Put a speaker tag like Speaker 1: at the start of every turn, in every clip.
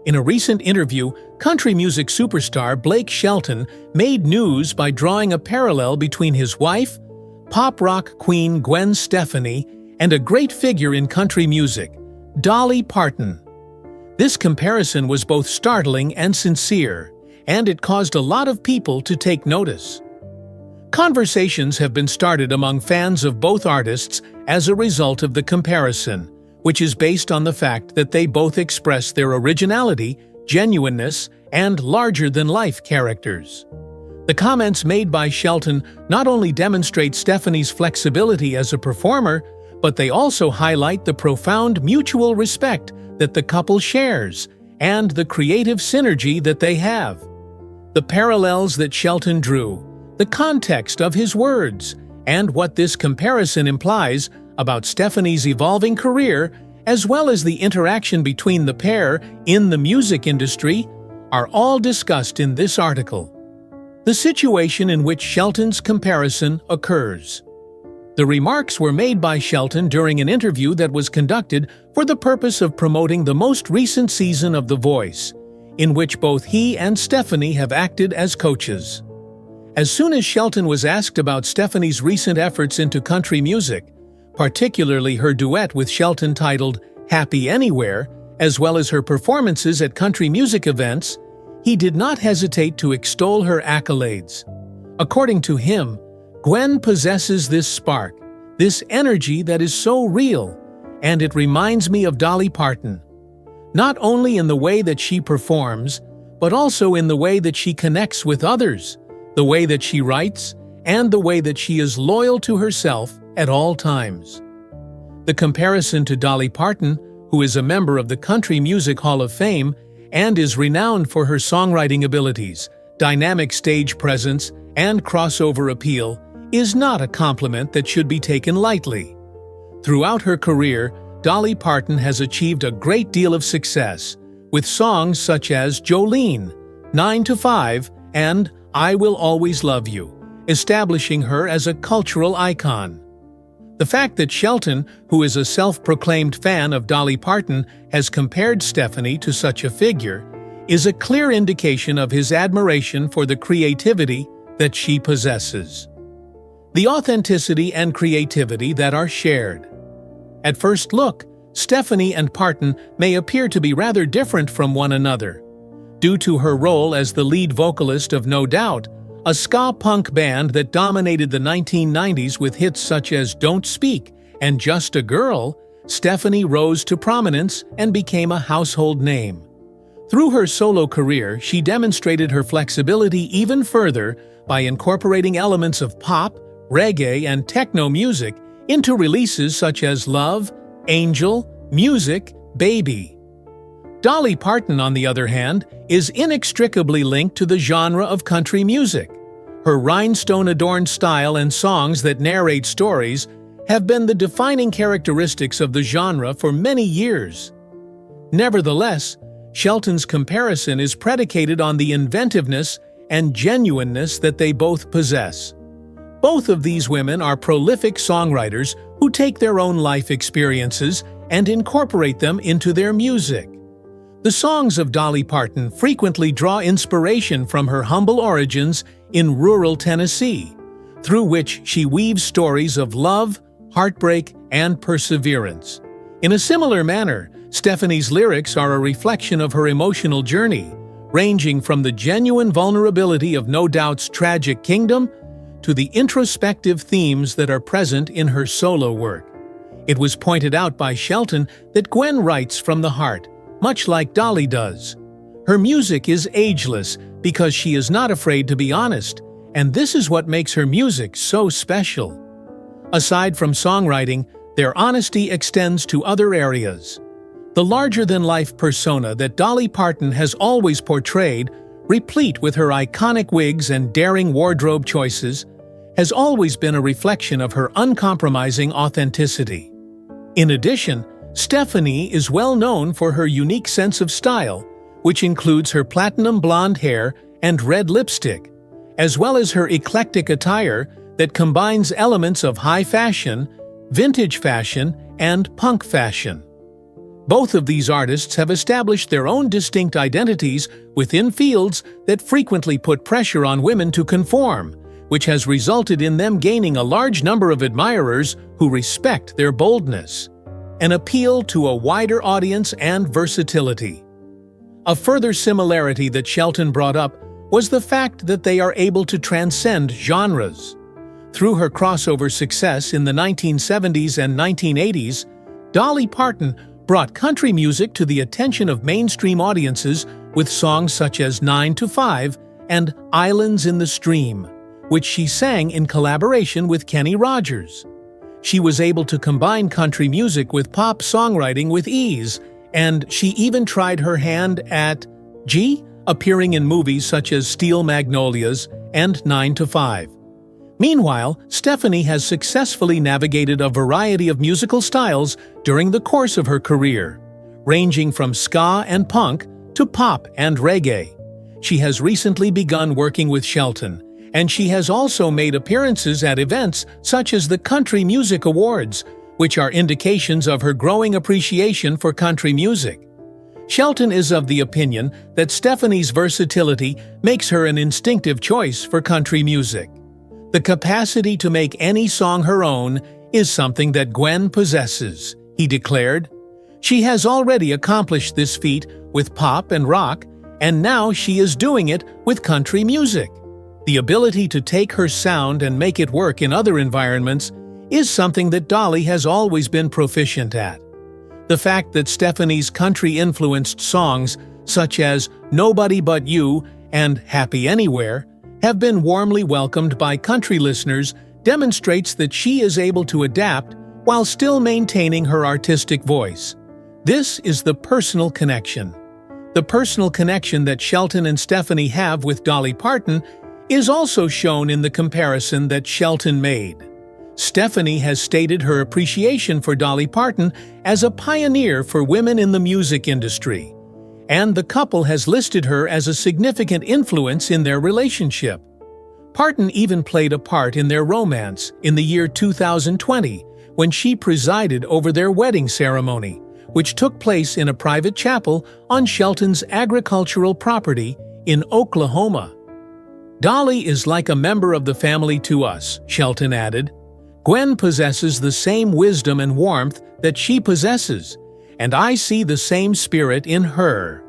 Speaker 1: In a recent interview, country music superstar Blake Shelton made news by drawing a parallel between his wife, pop rock queen Gwen Stefani, and a great figure in country music, Dolly Parton. This comparison was both startling and sincere, and it caused a lot of people to take notice. Conversations have been started among fans of both artists as a result of the comparison, which is based on the fact that they both express their originality, genuineness, and larger-than-life characters. The comments made by Shelton not only demonstrate Stefani's flexibility as a performer, but they also highlight the profound mutual respect that the couple shares and the creative synergy that they have. The parallels that Shelton drew, the context of his words, and what this comparison implies about Stefani's evolving career, as well as the interaction between the pair in the music industry, are all discussed in this article. The situation in which Shelton's comparison occurs. The remarks were made by Shelton during an interview that was conducted for the purpose of promoting the most recent season of The Voice, in which both he and Stefani have acted as coaches. As soon as Shelton was asked about Stefani's recent efforts into country music, particularly her duet with Shelton titled Happy Anywhere, as well as her performances at country music events, he did not hesitate to extol her accolades. According to him, Gwen possesses this spark, this energy that is so real, and it reminds me of Dolly Parton. Not only in the way that she performs, but also in the way that she connects with others, the way that she writes, and the way that she is loyal to herself at all times. The comparison to Dolly Parton, who is a member of the Country Music Hall of Fame and is renowned for her songwriting abilities, dynamic stage presence, and crossover appeal, is not a compliment that should be taken lightly. Throughout her career, Dolly Parton has achieved a great deal of success, with songs such as Jolene, 9 to 5, and I Will Always Love You, establishing her as a cultural icon. The fact that Shelton, who is a self-proclaimed fan of Dolly Parton, has compared Stefani to such a figure, is a clear indication of his admiration for the creativity that she possesses. The authenticity and creativity that are shared. At first look, Stefani and Parton may appear to be rather different from one another. Due to her role as the lead vocalist of No Doubt, a ska punk band that dominated the 1990s with hits such as Don't Speak and Just a Girl, Stefani rose to prominence and became a household name. Through her solo career, she demonstrated her flexibility even further by incorporating elements of pop, reggae, and techno music into releases such as Love, Angel, Music, Baby. Dolly Parton, on the other hand, is inextricably linked to the genre of country music. Her rhinestone-adorned style and songs that narrate stories have been the defining characteristics of the genre for many years. Nevertheless, Shelton's comparison is predicated on the inventiveness and genuineness that they both possess. Both of these women are prolific songwriters who take their own life experiences and incorporate them into their music. The songs of Dolly Parton frequently draw inspiration from her humble origins in rural Tennessee, through which she weaves stories of love, heartbreak, and perseverance. In a similar manner, Stefani's lyrics are a reflection of her emotional journey, ranging from the genuine vulnerability of No Doubt's Tragic Kingdom to the introspective themes that are present in her solo work. It was pointed out by Shelton that Gwen writes from the heart, much like Dolly does. Her music is ageless because she is not afraid to be honest, and this is what makes her music so special. Aside from songwriting, their honesty extends to other areas. The larger-than-life persona that Dolly Parton has always portrayed, replete with her iconic wigs and daring wardrobe choices, has always been a reflection of her uncompromising authenticity. In addition, Stefani is well known for her unique sense of style, which includes her platinum blonde hair and red lipstick, as well as her eclectic attire that combines elements of high fashion, vintage fashion, and punk fashion. Both of these artists have established their own distinct identities within fields that frequently put pressure on women to conform, which has resulted in them gaining a large number of admirers who respect their boldness. An appeal to a wider audience and versatility. A further similarity that Shelton brought up was the fact that they are able to transcend genres. Through her crossover success in the 1970s and 1980s, Dolly Parton brought country music to the attention of mainstream audiences with songs such as 9 to 5 and Islands in the Stream, which she sang in collaboration with Kenny Rogers. She was able to combine country music with pop songwriting with ease, and she even tried her hand at appearing in movies such as Steel Magnolias and 9 to 5. Meanwhile, Stefani has successfully navigated a variety of musical styles during the course of her career, ranging from ska and punk to pop and reggae. She has recently begun working with Shelton, and she has also made appearances at events such as the Country Music Awards, which are indications of her growing appreciation for country music. Shelton is of the opinion that Stefani's versatility makes her an instinctive choice for country music. The capacity to make any song her own is something that Gwen possesses, he declared. She has already accomplished this feat with pop and rock, and now she is doing it with country music. The ability to take her sound and make it work in other environments is something that Dolly has always been proficient at. The fact that Stefani's country-influenced songs, such as Nobody But You and Happy Anywhere, have been warmly welcomed by country listeners demonstrates that she is able to adapt while still maintaining her artistic voice. This is the personal connection. The personal connection that Shelton and Stefani have with Dolly Parton is also shown in the comparison that Shelton made. Stefani has stated her appreciation for Dolly Parton as a pioneer for women in the music industry, and the couple has listed her as a significant influence in their relationship. Parton even played a part in their romance in the year 2020 when she presided over their wedding ceremony, which took place in a private chapel on Shelton's agricultural property in Oklahoma. Dolly is like a member of the family to us, Shelton added. Gwen possesses the same wisdom and warmth that she possesses, and I see the same spirit in her.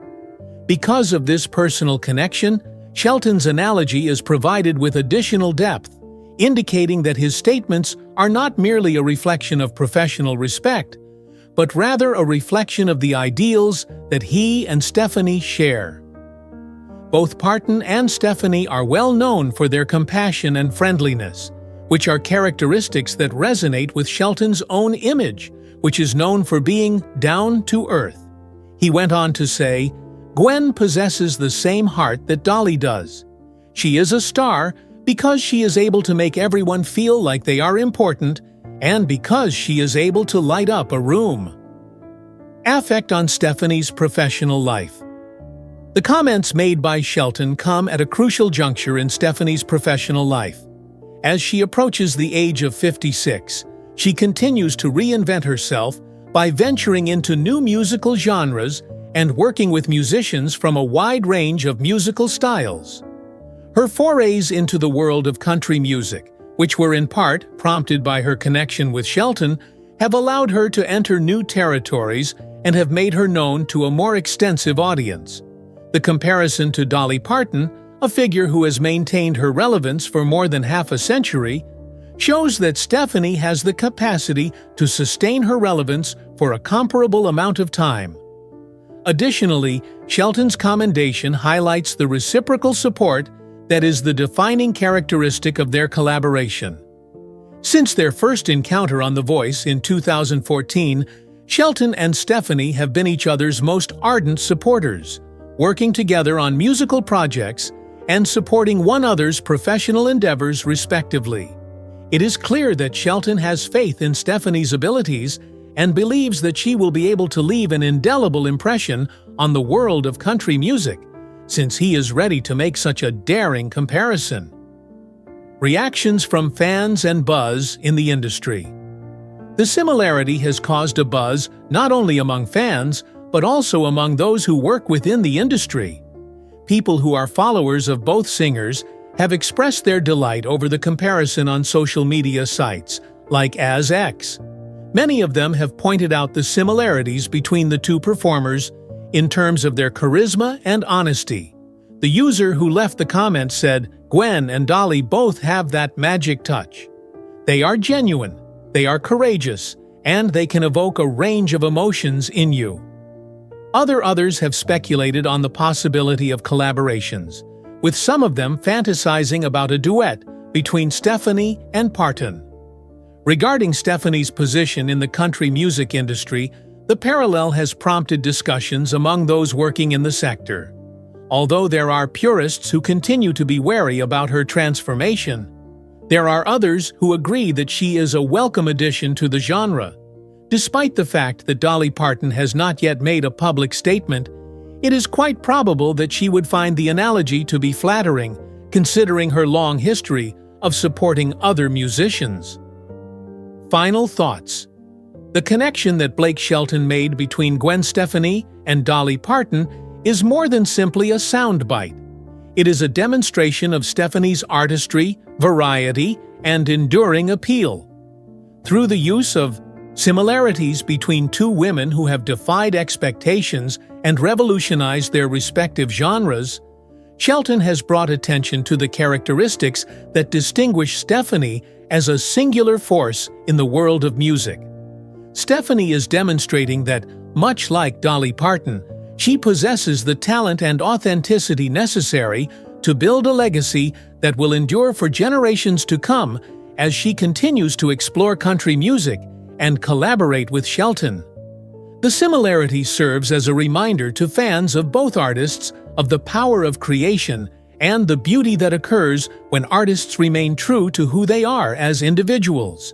Speaker 1: Because of this personal connection, Shelton's analogy is provided with additional depth, indicating that his statements are not merely a reflection of professional respect, but rather a reflection of the ideals that he and Stefani share. Both Parton and Stefani are well known for their compassion and friendliness, which are characteristics that resonate with Shelton's own image, which is known for being down to earth. He went on to say, Gwen possesses the same heart that Dolly does. She is a star because she is able to make everyone feel like they are important, and because she is able to light up a room. Affect on Stefani's professional life. The comments made by Shelton come at a crucial juncture in Stefani's professional life. As she approaches the age of 56, she continues to reinvent herself by venturing into new musical genres and working with musicians from a wide range of musical styles. Her forays into the world of country music, which were in part prompted by her connection with Shelton, have allowed her to enter new territories and have made her known to a more extensive audience. The comparison to Dolly Parton, a figure who has maintained her relevance for more than half a century, shows that Stefani has the capacity to sustain her relevance for a comparable amount of time. Additionally, Shelton's commendation highlights the reciprocal support that is the defining characteristic of their collaboration. Since their first encounter on The Voice in 2014, Shelton and Stefani have been each other's most ardent supporters, working together on musical projects and supporting one another's professional endeavors respectively. It is clear that Shelton has faith in Stefani's abilities and believes that she will be able to leave an indelible impression on the world of country music, since he is ready to make such a daring comparison. Reactions from fans and buzz in the industry. The similarity has caused a buzz not only among fans, but also among those who work within the industry. People who are followers of both singers have expressed their delight over the comparison on social media sites, like As X. Many of them have pointed out the similarities between the two performers in terms of their charisma and honesty. The user who left the comment said, "Gwen and Dolly both have that magic touch. They are genuine, they are courageous, and they can evoke a range of emotions in you." Others have speculated on the possibility of collaborations, with some of them fantasizing about a duet between Stefani and Parton. Regarding Stefani's position in the country music industry, the parallel has prompted discussions among those working in the sector. Although there are purists who continue to be wary about her transformation, there are others who agree that she is a welcome addition to the genre. Despite the fact that Dolly Parton has not yet made a public statement, it is quite probable that she would find the analogy to be flattering, considering her long history of supporting other musicians. Final thoughts. The connection that Blake Shelton made between Gwen Stefani and Dolly Parton is more than simply a soundbite. It is a demonstration of Stefani's artistry, variety, and enduring appeal. Through the use of similarities between two women who have defied expectations and revolutionized their respective genres, Shelton has brought attention to the characteristics that distinguish Stefani as a singular force in the world of music. Stefani is demonstrating that, much like Dolly Parton, she possesses the talent and authenticity necessary to build a legacy that will endure for generations to come as she continues to explore country music and collaborate with Shelton. The similarity serves as a reminder to fans of both artists of the power of creation and the beauty that occurs when artists remain true to who they are as individuals.